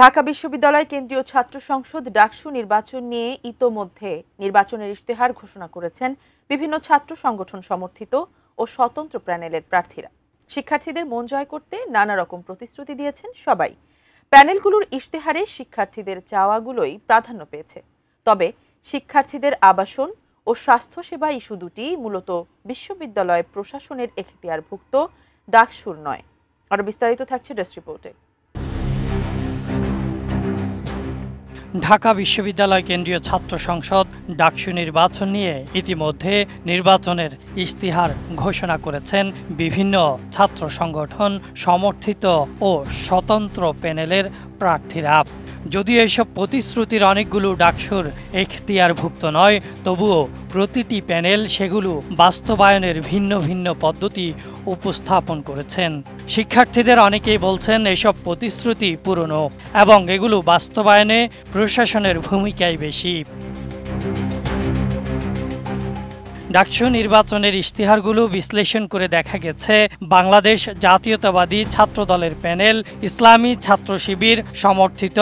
ঢাকা বিশ্ববিদ্যালয় কেন্দ্রীয় ছাত্র সংসদ ডাকসু নির্বাচন নিয়ে ইতোমধ্যে নির্বাচনের ইশতেহার ঘোষণা করেছেন বিভিন্ন ছাত্র সংগঠন সমর্থিত ও স্বতন্ত্র প্যানেলের প্রার্থীরা। শিক্ষার্থীদের মন জয় করতে নানা রকম প্রতিশ্রুতি দিয়েছেন সবাই। প্যানেলগুলোর ইশতেহারে শিক্ষার্থীদের চাওয়াগুলোই প্রাধান্য পেয়েছে। তবে শিক্ষার্থীদের আবাসন ও স্বাস্থ্যসেবা ইস্যু দুটি মূলত বিশ্ববিদ্যালয় প্রশাসনের এখতিয়ারভুক্ত, ডাকসুর নয়। আরও বিস্তারিত থাকছে ডেস্ক রিপোর্টে। ঢাকা বিশ্ববিদ্যালয় কেন্দ্রীয় ছাত্র সংসদ ডাকসু নির্বাচন নিয়ে ইতিমধ্যে নির্বাচনের ইশতেহার ঘোষণা করেছেন বিভিন্ন ছাত্র সংগঠন সমর্থিত ও স্বতন্ত্র প্যানেলের প্রার্থীরা। যদিও এসব প্রতিশ্রুতির অনেকগুলো ডাকসুর এখতিয়ারভুক্ত নয়, তবুও প্রতিটি প্যানেল সেগুলো বাস্তবায়নের ভিন্ন ভিন্ন পদ্ধতি উপস্থাপন করেছেন। শিক্ষার্থীদের অনেকেই বলছেন এসব প্রতিশ্রুতি পুরনো এবং এগুলো বাস্তবায়নে প্রশাসনের ভূমিকাই বেশি। ডাকসু নির্বাচনের ইশতেহারগুলো বিশ্লেষণ করে দেখা গেছে, বাংলাদেশ জাতীয়তাবাদী ছাত্রদলের প্যানেল, ইসলামী ছাত্র শিবির সমর্থিত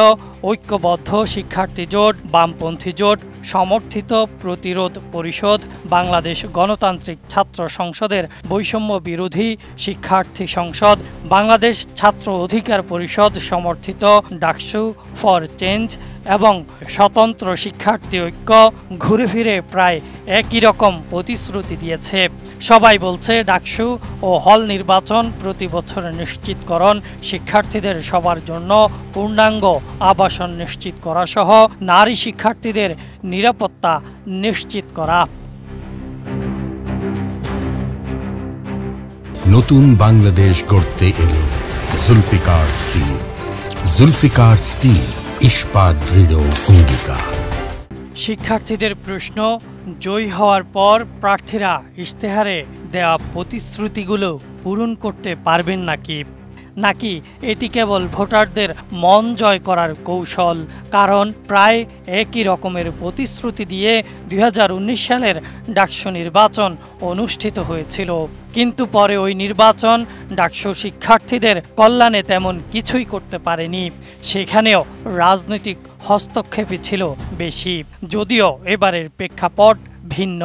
ঐক্যবদ্ধ শিক্ষার্থী জোট, বামপন্থী জোট সমর্থিত প্রতিরোধ পরিষদ, বাংলাদেশ গণতান্ত্রিক ছাত্র সংসদের বৈষম্য বিরোধী শিক্ষার্থী সংসদ, বাংলাদেশ ছাত্র অধিকার পরিষদ সমর্থিত ডাকসু ফর চেঞ্জ এবং স্বতন্ত্র শিক্ষার্থী ঐক্য ঘুরে ফিরে প্রায় একই রকম প্রতিশ্রুতি দিয়েছে। সবাই বলছে ডাকসু ও হল নির্বাচন প্রতি বছর নিশ্চিতকরণ, শিক্ষার্থীদের সবার জন্য পূর্ণাঙ্গ আবাসন নিশ্চিত করা সহ নারী শিক্ষার্থীদের নিরাপত্তা নিশ্চিত করা। নতুন বাংলাদেশ গড়তে এলো জুলফিকার স্টিল। জুলফিকার স্টিল, ইস্পাত দৃঢ় অঙ্গীকার। শিক্ষার্থীদের প্রশ্ন, জয়ী হওয়ার পর প্রার্থীরা ইশতেহারে দেওয়া প্রতিশ্রুতিগুলো পূরণ করতে পারবেন নাকি এটি কেবল ভোটারদের মন জয় করার কৌশল? কারণ প্রায় একই রকমের প্রতিশ্রুতি দিয়ে 2019 সালের ডাকসু নির্বাচন অনুষ্ঠিত হয়েছিল, কিন্তু পরে ওই নির্বাচন ডাকসু শিক্ষার্থীদের কল্যাণে তেমন কিছুই করতে পারেনি। সেখানেও রাজনৈতিক হস্তক্ষেপই ছিল বেশি, যদিও এবারের প্রেক্ষাপট ভিন্ন।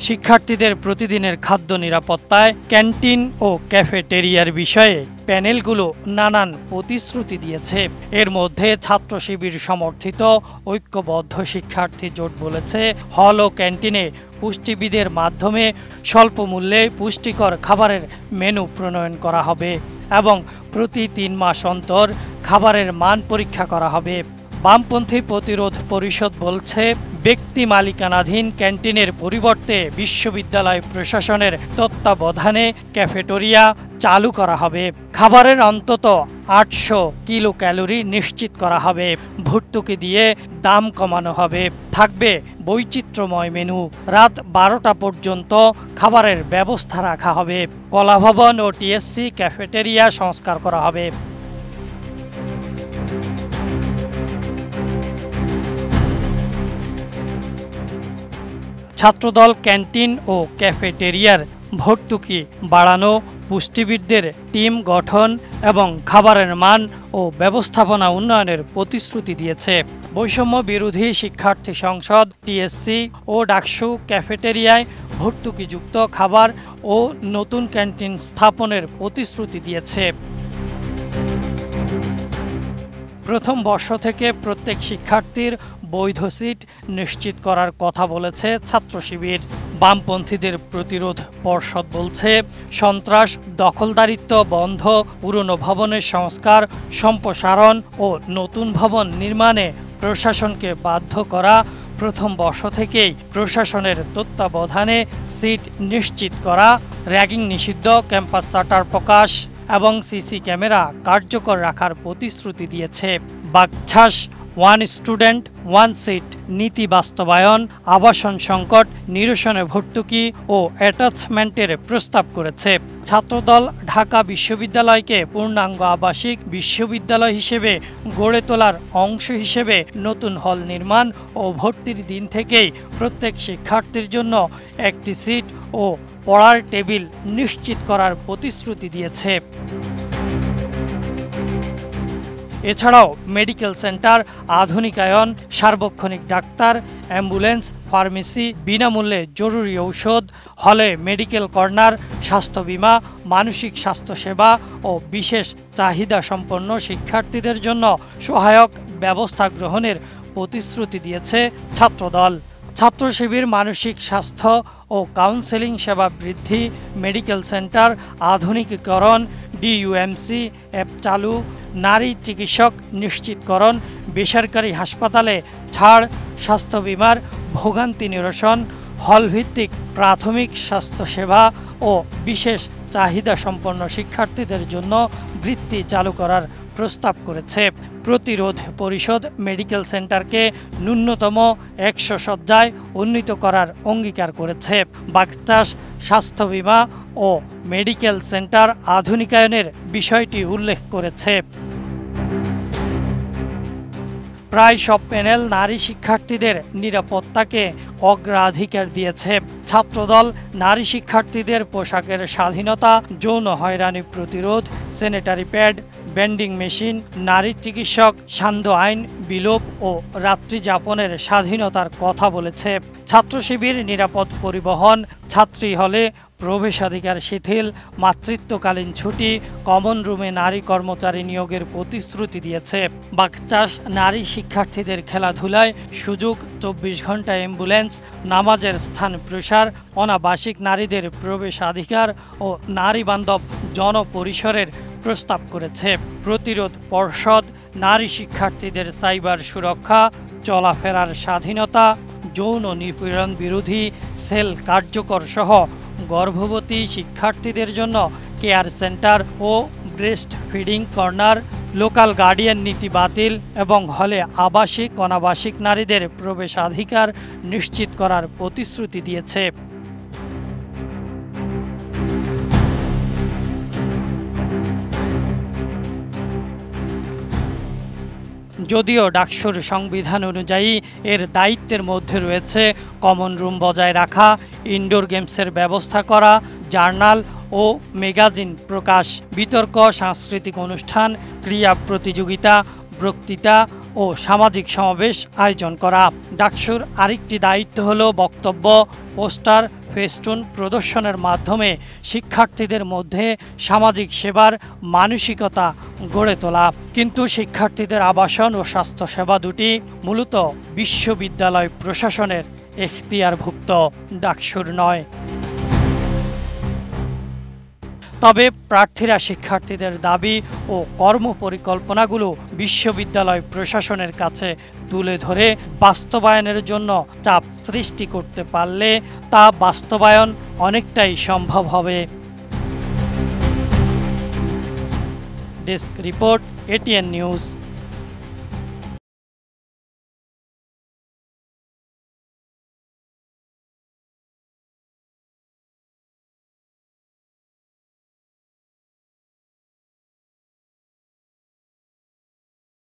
শিক্ষার্থীদের প্রতিদিনের খাদ্য নিরাপত্তায়, ক্যান্টিন ও ক্যাফেটেরিয়ার বিষয়ে প্যানেলগুলো নানান প্রতিশ্রুতি দিয়েছে। এর মধ্যে ছাত্র শিবির সমর্থিত ঐক্যবদ্ধ শিক্ষার্থী জোট বলেছে, হল ও ক্যান্টিনে পুষ্টিবিদের মাধ্যমে স্বল্প মূল্যে পুষ্টিকর খাবারের মেনু প্রণয়ন করা হবে এবং প্রতি 3 মাস অন্তর খাবারের মান পরীক্ষা করা হবে। বামপন্থী প্রতিরোধ পরিষদ বলছে, ব্যক্তি মালিকানাধীন ক্যান্টিনের পরিবর্তে বিশ্ববিদ্যালয় প্রশাসনের তত্ত্বাবধানে ক্যাফেটেরিয়া চালু করা হবে। খাবারের অন্তত 800 কিলো ক্যালোরি নিশ্চিত করা হবে। ভর্তুকি দিয়ে দাম কমানো হবে। থাকবে বৈচিত্র্যময় মেনু। রাত 12টা পর্যন্ত খাবারের ব্যবস্থা রাখা হবে। কলাভবন ও টিএসসি ক্যাফেটেরিয়া সংস্কার করা হবে। ছাত্রদল ক্যান্টিন ও ক্যাফেটেরিয়ার ভর্তুকি বাড়ানো, পুষ্টিবিদদের টিম গঠন এবং খাবারের মান ও ব্যবস্থাপনা উন্নয়নের প্রতিশ্রুতি দিয়েছে। বৈষম্য বিরোধী শিক্ষার্থী সংসদ, টিএসসি ও ডাকসু ক্যাফেটেরিয়ায় ভর্তুকিযুক্ত খাবার ও নতুন ক্যান্টিন স্থাপনের প্রতিশ্রুতি দিয়েছে। প্রথম বর্ষ থেকে প্রত্যেক শিক্ষার্থীর বৈধ সিট নিশ্চিত করার কথা বলেছে ছাত্র শিবির। বামপন্থীদের প্রতিরোধ পর্ষদ বলছে, সন্ত্রাস, দখলদারিত্ব বন্ধ, পুরনো ভবনের সংস্কার, সম্প্রসারণ ও নতুন ভবন নির্মাণে প্রশাসনকে বাধ্য করা, প্রথম বর্ষ থেকেই প্রশাসনের তত্ত্বাবধানে সিট নিশ্চিত করা, র্যাগিং নিষিদ্ধ, ক্যাম্পাস চার্টার প্রকাশ এবং সিসি ক্যামেরা কার্যকর রাখার প্রতিশ্রুতি দিয়েছে। বাকছাস, 1 স্টুডেন্ট 1 সিট নীতি বাস্তবায়ন, আবাসন সংকট নিরসনে ভর্তুকি ও অ্যাটাচমেন্টের প্রস্তাব করেছে। ছাত্রদল ঢাকা বিশ্ববিদ্যালয়কে পূর্ণাঙ্গ আবাসিক বিশ্ববিদ্যালয় হিসেবে গড়ে তোলার অংশ হিসেবে নতুন হল নির্মাণ ও ভর্তির দিন থেকেই প্রত্যেক শিক্ষার্থীর জন্য একটি সিট ও পড়ার টেবিল নিশ্চিত করার প্রতিশ্রুতি দিয়েছে। এছাড়াও মেডিকেল সেন্টার আধুনিকায়ন, সার্বক্ষণিক ডাক্তার, অ্যাম্বুলেন্স, ফার্মেসি, বিনামূল্যে জরুরি ঔষধ, হলে মেডিকেল কর্নার, স্বাস্থ্য বীমা, মানসিক স্বাস্থ্যসেবা ও বিশেষ চাহিদা সম্পন্ন শিক্ষার্থীদের জন্য সহায়ক ব্যবস্থা গ্রহণের প্রতিশ্রুতি দিয়েছে ছাত্রদল। ছাত্র শিবির মানসিক স্বাস্থ্য ও কাউন্সেলিং সেবা বৃদ্ধি, মেডিকেল সেন্টার আধুনিকীকরণ, ডিইউএমসি অ্যাপ চালু, নারী চিকিৎসক নিশ্চিতকরণ, বেসরকারি হাসপাতালে ছাড়, স্বাস্থ্য বীমার ভোগান্তি নিরসন, হলভিত্তিক প্রাথমিক স্বাস্থ্যসেবা ও বিশেষ চাহিদা সম্পন্ন শিক্ষার্থীদের জন্য বৃত্তি চালু করার প্রস্তাব করেছে। প্রতিরোধ পরিষদ মেডিকেল সেন্টারকে ন্যূনতম 100 শয্যায় উন্নীত করার অঙ্গীকার করেছে। বাগচাষ, স্বাস্থ্য বীমা ও মেডিকেল সেন্টার আধুনিকায়নের বিষয়টি উল্লেখ করেছে। প্রায় সব প্যানেল নারী শিক্ষার্থীদের নিরাপত্তাকে অগ্রাধিকার দিয়েছে। ছাত্রদল নারী শিক্ষার্থীদের পোশাকের স্বাধীনতা, যৌন হয়রানি প্রতিরোধ, স্যানিটারি প্যাড, ভেন্ডিং মেশিন, নারী চিকিৎসক, সান্ধ্য আইন বিলোপ ও রাত্রি যাপনের স্বাধীনতার কথা বলেছে। ছাত্র শিবির নিরাপদ পরিবহন, ছাত্রী হলে প্রবেশাধিকার শিথিল, মাতৃত্বকালীন ছুটি, কমন রুমে নারী কর্মচারী নিয়োগের প্রতিশ্রুতি দিয়েছে। বাগচাষ নারী শিক্ষার্থীদের খেলাধুলায় সুযোগ, 24 ঘন্টা অ্যাম্বুলেন্স, নামাজের স্থান প্রসার, অনাবাসিক নারীদের প্রবেশাধিকার ও নারী বান্ধব জনপরিসরের প্রস্তাব করেছে। প্রতিরোধ পর্ষদ নারী শিক্ষার্থীদের সাইবার সুরক্ষা, চলাফেরার স্বাধীনতা, যৌন নিপীড়ন বিরোধী সেল কার্যকর সহ গর্ভবতী শিক্ষার্থীদের জন্য কেয়ার সেন্টার ও breastfeeding corner, local guardian নীতি বাতিল এবং হলে আবাসিক অনাবাসিক নারীদের প্রবেশাধিকার নিশ্চিত করার প্রতিশ্রুতি দিয়েছে। যদিও ডাকসুর সংবিধান অনুযায়ী এর দায়িত্বের মধ্যে রয়েছে কমন রুম বজায় রাখা, ইনডোর গেমসের ব্যবস্থা করা, জার্নাল ও ম্যাগাজিন প্রকাশ, বিতর্ক, সাংস্কৃতিক অনুষ্ঠান, ক্রীড়া প্রতিযোগিতা, বক্তৃতা ও সামাজিক সমাবেশ আয়োজন করা। ডাকসুর আরেকটি দায়িত্ব হলো বক্তব্য, পোস্টার, ফেস্টুন প্রদর্শনের মাধ্যমে শিক্ষার্থীদের মধ্যে সামাজিক সেবার মানসিকতা গড়ে তোলা। কিন্তু শিক্ষার্থীদের আবাসন ও স্বাস্থ্যসেবা দুটি মূলত বিশ্ববিদ্যালয় প্রশাসনের এখতিয়ারভুক্ত, ডাকসুর নয়। তবে প্রার্থীরা শিক্ষার্থীদের দাবি ও কর্মপরিকল্পনাগুলো বিশ্ববিদ্যালয় প্রশাসনের কাছে তুলে ধরে বাস্তবায়নের জন্য চাপ সৃষ্টি করতে পারলে তা বাস্তবায়ন অনেকটাই সম্ভব হবে। Desk report, ATN news.